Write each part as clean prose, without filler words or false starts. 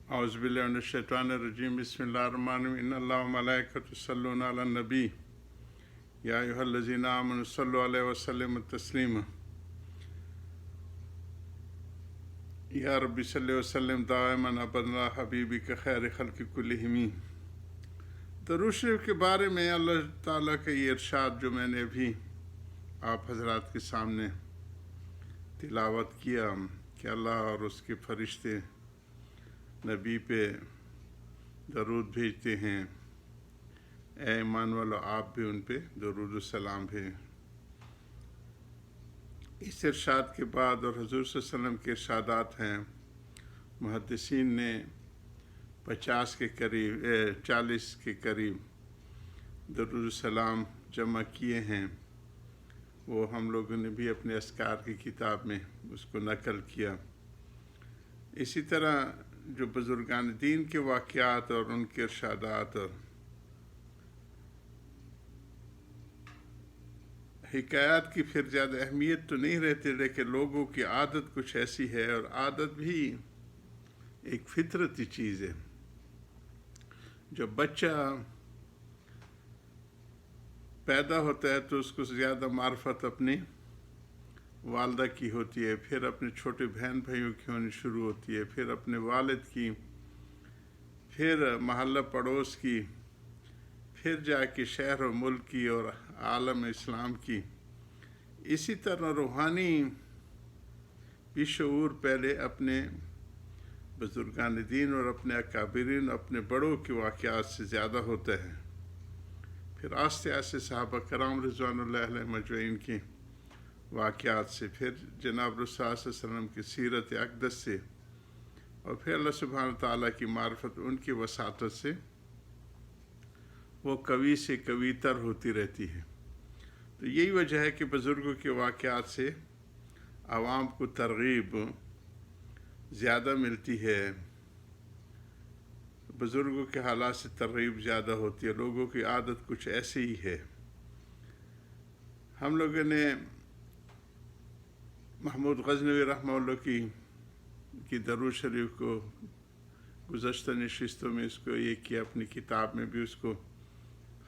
اعوذ باللہ من الشیطان الرجیم بسم اللہ الرحمن الرحیم ان اللہ و ملائکۃ یصلون علی النبی یا ایھا الذین آمنوا صلوا علیہ وسلم تسلیما یا رب صلی وسلم دائما ابدا حبیبک خیر خلق کلہم۔ درود شریف کے بارے میں اللہ تعالیٰ کا یہ ارشاد جو میں نے ابھی آپ حضرات کے سامنے تلاوت کیا کہ اللہ اور اس کے فرشتے نبی پہ درود بھیجتے ہیں، اے ایمان والو آپ بھی ان پہ درود و سلام بھیجیں۔ اس ارشاد کے بعد اور حضور صلی اللہ علیہ وسلم کے ارشادات ہیں، محدثین نے 50 کے قریب 40 کے قریب درود و سلام جمع کیے ہیں، وہ ہم لوگوں نے بھی اپنے اذکار کی کتاب میں اس کو نقل کیا۔ اسی طرح جو بزرگان دین کے واقعات اور ان کے ارشادات اور حکایات کی پھر زیادہ اہمیت تو نہیں رہتی، لیکن لوگوں کی عادت کچھ ایسی ہے، اور عادت بھی ایک فطرتی چیز ہے۔ جب بچہ پیدا ہوتا ہے تو اس کو زیادہ معرفت اپنی والدہ کی ہوتی ہے، پھر اپنے چھوٹے بہن بھائیوں کی ہونی شروع ہوتی ہے، پھر اپنے والد کی، پھر محلہ پڑوس کی، پھر جا کے شہر و ملک کی اور عالم اسلام کی۔ اسی طرح روحانی بھی شعور پہلے اپنے بزرگان دین اور اپنے اکابرین، اپنے بڑوں کے واقعات سے زیادہ ہوتا ہے، پھر آہستہ آہستہ صحابہ کرام رضوان اللہ علیہم اجمعین کی واقعات سے، پھر جناب رسول اللہ صلی اللہ علیہ وسلم کی سیرت اقدس سے، اور پھر اللہ سبحانہ تعالیٰ کی معرفت ان کی وساطت سے وہ قوی سے قوی تر ہوتی رہتی ہے۔ تو یہی وجہ ہے کہ بزرگوں کے واقعات سے عوام کو ترغیب زیادہ ملتی ہے، بزرگوں کے حالات سے ترغیب زیادہ ہوتی ہے، لوگوں کی عادت کچھ ایسی ہی ہے۔ ہم لوگوں نے محمود غزنوی رحمہ اللہ کی درود شریف کو گزشتہ نشستوں میں اس کو یہ کیا، اپنی کتاب میں بھی اس کو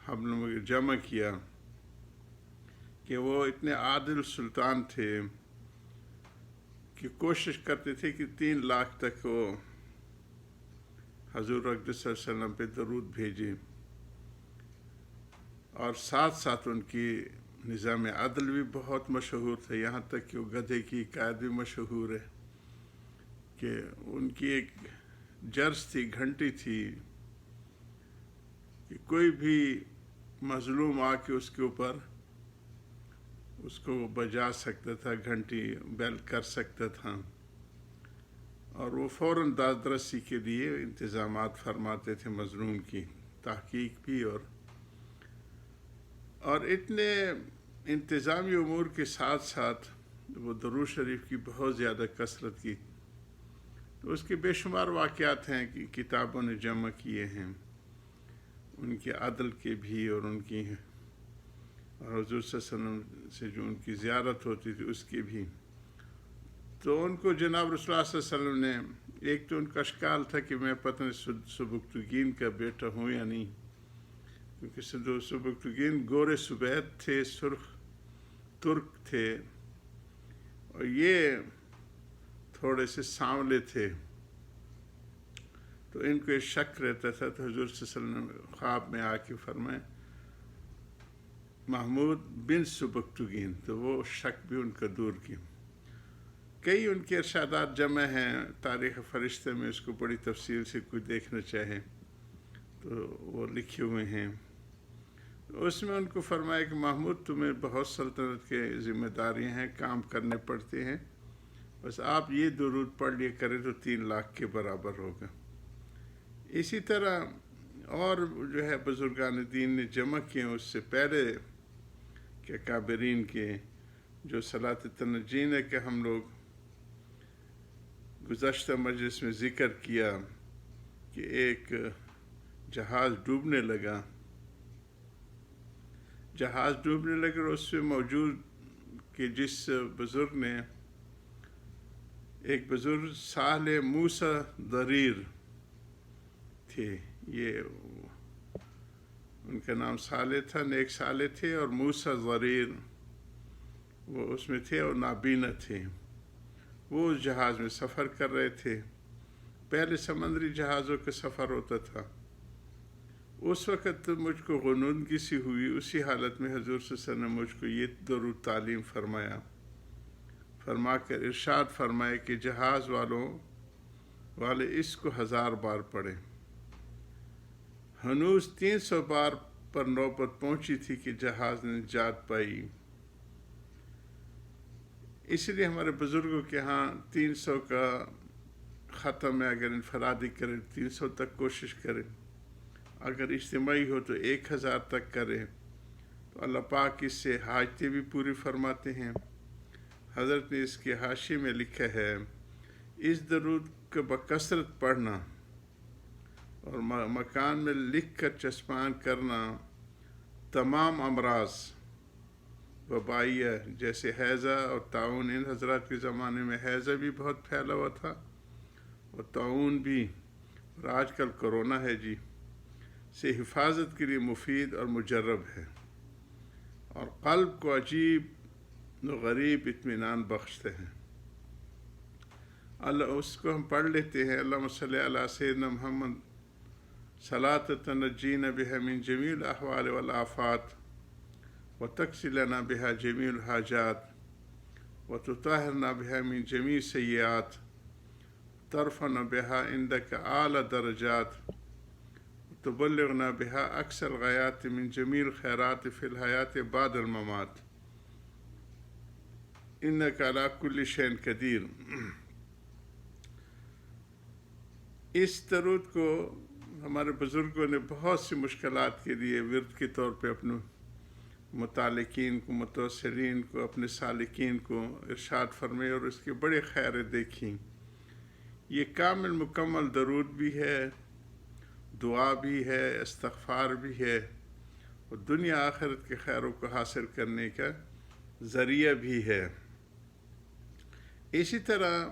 ہم لوگوں نے جمع کیا کہ وہ اتنے عادل سلطان تھے کہ کوشش کرتے تھے کہ 3 لاکھ تک وہ حضور اقدس صلی اللہ علیہ وسلم پہ درود بھیجیں، اور ساتھ ساتھ ان کی نظام عدل بھی بہت مشہور تھا، یہاں تک کہ وہ گدھے کی قائد بھی مشہور ہے کہ ان کی ایک جرس تھی، گھنٹی تھی کہ کوئی بھی مظلوم آ کے اس کے اوپر اس کو بجا سکتا تھا، گھنٹی بیل کر سکتا تھا، اور وہ فوراً دادرسی کے لیے انتظامات فرماتے تھے مظلوم کی تحقیق بھی، اور اتنے انتظامی امور کے ساتھ ساتھ وہ درود شریف کی بہت زیادہ کثرت کی۔ تو اس کے بے شمار واقعات ہیں کہ کتابوں نے جمع کیے ہیں، ان کے عدل کے بھی اور ان کی اور حضور صلی اللہ علیہ وسلم سے جو ان کی زیارت ہوتی تھی اس کے بھی۔ تو ان کو جناب رسول اللہ صلی اللہ علیہ وسلم نے، ایک تو ان کا اشکال تھا کہ میں پتہ نہیں سبکتگین کا بیٹا ہوں یا نہیں، کیونکہ سبکتگین گورے سبید تھے، سرخ ترک تھے، اور یہ تھوڑے سے سانولے تھے، تو ان کو ایک شک رہتا تھا۔ تو حضور صلی اللہ علیہ وسلم خواب میں آ کے فرمائے محمود بن سبکتگین، تو وہ شک بھی ان کا دور کی۔ کئی ان کے ارشادات جمع ہیں تاریخ فرشتے میں، اس کو بڑی تفصیل سے کوئی دیکھنا چاہے تو وہ لکھے ہوئے ہیں۔ اس میں ان کو فرمایا کہ محمود تمہیں بہت سلطنت کے ذمہ داریاں ہیں، کام کرنے پڑتے ہیں، بس آپ یہ درود پڑھ لیا کریں تو 3 لاکھ کے برابر ہوگا۔ اسی طرح اور جو ہے بزرگان دین نے جمع کیے اس سے پہلے کہ اکابرین کے جو صلاۃ تنجین ہے کہ ہم لوگ گزشتہ مجلس میں ذکر کیا کہ ایک جہاز ڈوبنے لگا، اور اس میں موجود کہ جس بزرگ نے، ایک بزرگ صالح موسیٰ ضریر تھے، یہ ان کا نام صالح تھا، نیک صالح تھے، اور موسیٰ ضریر وہ اس میں تھے، اور نابینا تھے۔ وہ اس جہاز میں سفر کر رہے تھے۔ پہلے سمندری جہازوں کا سفر ہوتا تھا۔ اس وقت مجھ کو غنودگی سی ہوئی۔ اسی حالت میں حضور صلی اللہ علیہ وسلم نے مجھ کو یہ درود تعلیم فرمایا، فرما کر ارشاد فرمائے کہ جہاز والے اس کو 1000 بار پڑھیں۔ ہنوز 300 بار پر نوبت پہنچی تھی کہ جہاز نے نجات پائی۔ اس لیے ہمارے بزرگوں کے ہاں 300 کا ختم ہے، اگر انفرادی کریں 300 تک کوشش کریں، اگر اجتماعی ہو تو 1000 تک کریں، تو اللہ پاک اس سے حاجتیں بھی پوری فرماتے ہیں۔ حضرت نے اس کے حاشیے میں لکھا ہے، اس درود کو بکثرت پڑھنا اور مکان میں لکھ کر چسپاں کرنا تمام امراض وبائیہ جیسے حیضہ اور طاعون، ان حضرات کے زمانے میں حیضہ بھی بہت پھیلا ہوا تھا اور طاعون بھی، اور آج کل کرونا ہے جی، سے حفاظت کے لیے مفید اور مجرب ہے، اور قلب کو عجیب و غریب اطمینان بخشتے ہیں۔ اللہ اس کو ہم پڑھ لیتے ہیں، اللہم صلی علی سیدنا محمد صلاۃ تنجینا بہا من جمیع الاحوال والآفات وتقضی لنا بہا جمیع الحاجات وتطہرنا بہا من جمیع السیئات ترفعنا بہا عندک اعلی درجات تبلغنا بہا اقصی الغایات من جمیع الخیرات فی الحیات بعد الممات انک علی کل شیء قدیر۔ اس درود کو ہمارے بزرگوں نے بہت سی مشکلات کے لیے ورد کے طور پہ اپنے متعلقین کو، متوسلین کو، اپنے سالکین کو ارشاد فرمائے، اور اس کے بڑے خیر دیکھیں۔ یہ کامل مکمل درود بھی ہے، دعا بھی ہے، استغفار بھی ہے، اور دنیا آخرت کے خیروں کو حاصل کرنے کا ذریعہ بھی ہے۔ اسی طرح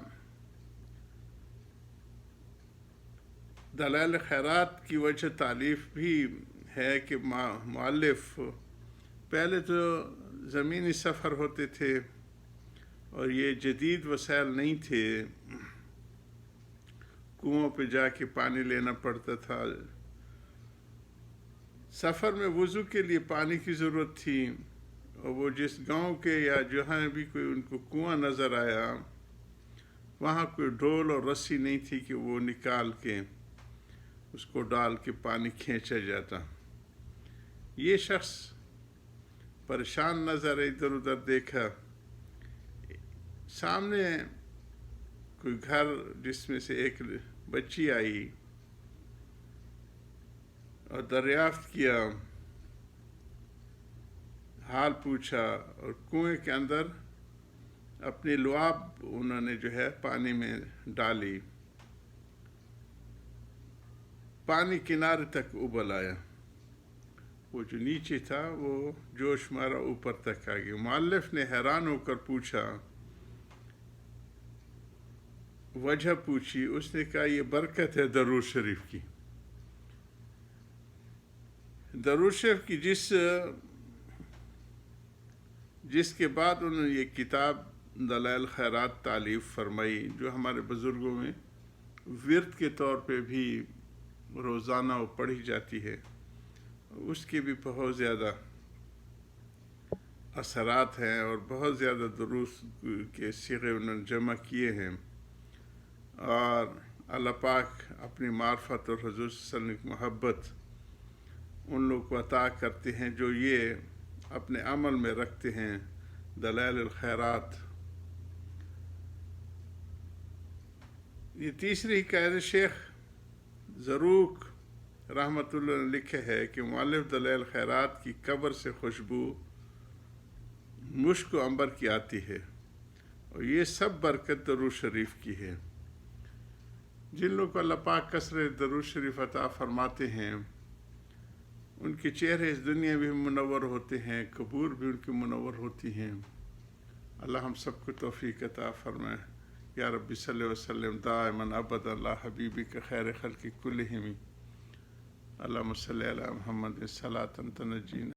دلائل خیرات کی وجہ تالیف بھی ہے کہ مؤلف پہلے تو زمینی سفر ہوتے تھے اور یہ جدید وسائل نہیں تھے، کنووں پہ جا کے پانی لینا پڑتا تھا، سفر میں وضو کے لیے پانی کی ضرورت تھی، اور وہ جس گاؤں کے یا جہاں بھی کوئی ان کو کنواں نظر آیا وہاں کوئی ڈول اور رسی نہیں تھی کہ وہ نکال کے اس کو ڈال کے پانی کھینچا جاتا۔ یہ شخص پریشان نظر ادھر ادھر دیکھا، سامنے کوئی گھر جس میں سے ایک بچی آئی اور دریافت کیا، حال پوچھا، اور کنویں کے اندر اپنی لعاب انہوں نے جو ہے پانی میں ڈالی، پانی کنارے تک ابل آیا، وہ جو نیچے تھا وہ جوش مارا اوپر تک آ گیا۔ مؤلف نے حیران ہو کر پوچھا، وجہ پوچھی، اس نے کہا یہ برکت ہے درود شریف کی۔ درود شریف کی جس کے بعد انہوں نے یہ کتاب دلائل خیرات تالیف فرمائی، جو ہمارے بزرگوں میں ورد کے طور پہ بھی روزانہ وہ پڑھی جاتی ہے، اس کے بھی بہت زیادہ اثرات ہیں اور بہت زیادہ درود کے صیغے انہوں نے جمع کیے ہیں، اور اللہ پاک اپنی معرفت اور حضور صلی اللہ علیہ وسلم کی محبت ان لوگوں کو عطا کرتے ہیں جو یہ اپنے عمل میں رکھتے ہیں۔ دلائل الخیرات، یہ تیسری حکایت شیخ زروق رحمۃ اللہ نے لکھے ہے کہ مؤلف دلائل خیرات کی قبر سے خوشبو مشک و عنبر کی آتی ہے، اور یہ سب برکت درود شریف کی ہے۔ جن لوگوں کو اللہ پاک کثرت درود شریف عطا فرماتے ہیں ان کے چہرے اس دنیا بھی منور ہوتے ہیں، قبور بھی ان کی منور ہوتی ہیں۔ اللہ ہم سب کو توفیق عطا فرمائے۔ یا رب صلی وسلم دائما ابدا اللہ حبیبی کا خیر خلق کلہم اللہم صلی علی محمد صلاۃ تنجینا